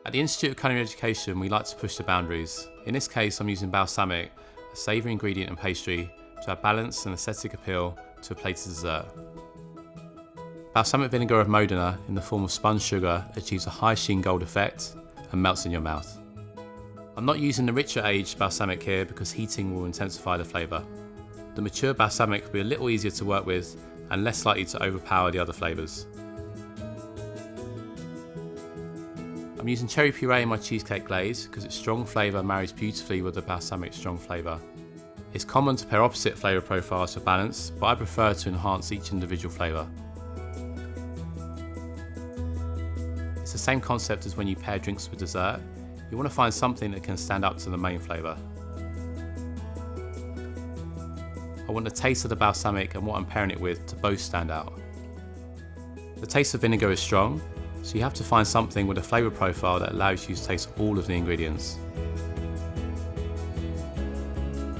At the Institute of Culinary Education, we like to push the boundaries. In this case, I'm using balsamic, a savoury ingredient in pastry, to add balance and aesthetic appeal to a plated dessert. Balsamic vinegar of Modena in the form of spun sugar achieves a high sheen gold effect and melts in your mouth. I'm not using the richer aged balsamic here because heating will intensify the flavour. The mature balsamic will be a little easier to work with and less likely to overpower the other flavours. I'm using cherry puree in my cheesecake glaze because its strong flavour marries beautifully with the balsamic strong flavour. It's common to pair opposite flavour profiles for balance, but I prefer to enhance each individual flavour. It's the same concept as when you pair drinks with dessert. You want to find something that can stand up to the main flavour. I want the taste of the balsamic and what I'm pairing it with to both stand out. The taste of vinegar is strong, so you have to find something with a flavour profile that allows you to taste all of the ingredients.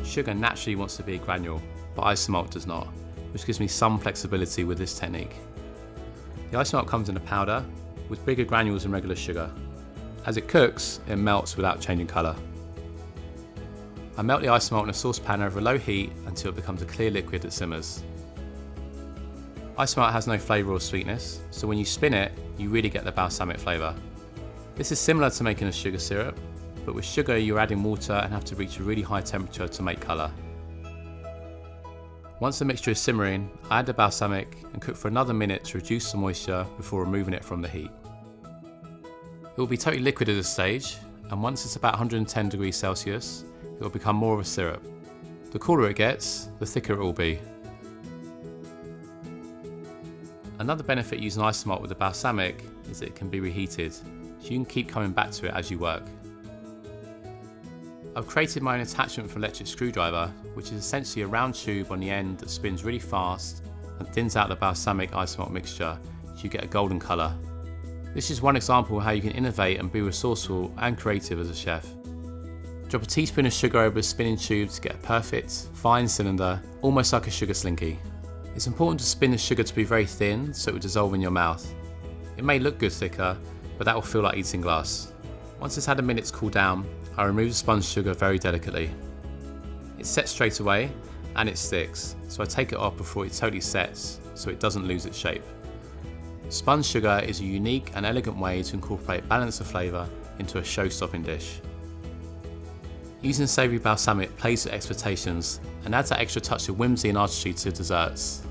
Sugar naturally wants to be a granule, but isomalt does not, which gives me some flexibility with this technique. The isomalt comes in a powder, with bigger granules than regular sugar. As it cooks, it melts without changing colour. I melt the isomalt in a saucepan over a low heat until it becomes a clear liquid that simmers. Isomalt has no flavour or sweetness, so when you spin it, you really get the balsamic flavour. This is similar to making a sugar syrup, but with sugar you're adding water and have to reach a really high temperature to make colour. Once the mixture is simmering, I add the balsamic and cook for another minute to reduce the moisture before removing it from the heat. It will be totally liquid at this stage, and once it's about 110 degrees Celsius, it will become more of a syrup. The cooler it gets, the thicker it will be. Another benefit using isomalt with the balsamic is that it can be reheated, so you can keep coming back to it as you work. I've created my own attachment for an electric screwdriver, which is essentially a round tube on the end that spins really fast and thins out the balsamic isomalt mixture, so you get a golden colour. This is one example of how you can innovate and be resourceful and creative as a chef. Drop a teaspoon of sugar over a spinning tube to get a perfect, fine cylinder, almost like a sugar slinky. It's important to spin the sugar to be very thin so it will dissolve in your mouth. It may look good thicker, but that will feel like eating glass. Once it's had a minute to cool down, I remove the spun sugar very delicately. It sets straight away and it sticks, so I take it off before it totally sets so it doesn't lose its shape. Spun sugar is a unique and elegant way to incorporate balance of flavour into a show-stopping dish. Using savoury balsamic plays with expectations and adds that extra touch of whimsy and artistry to desserts.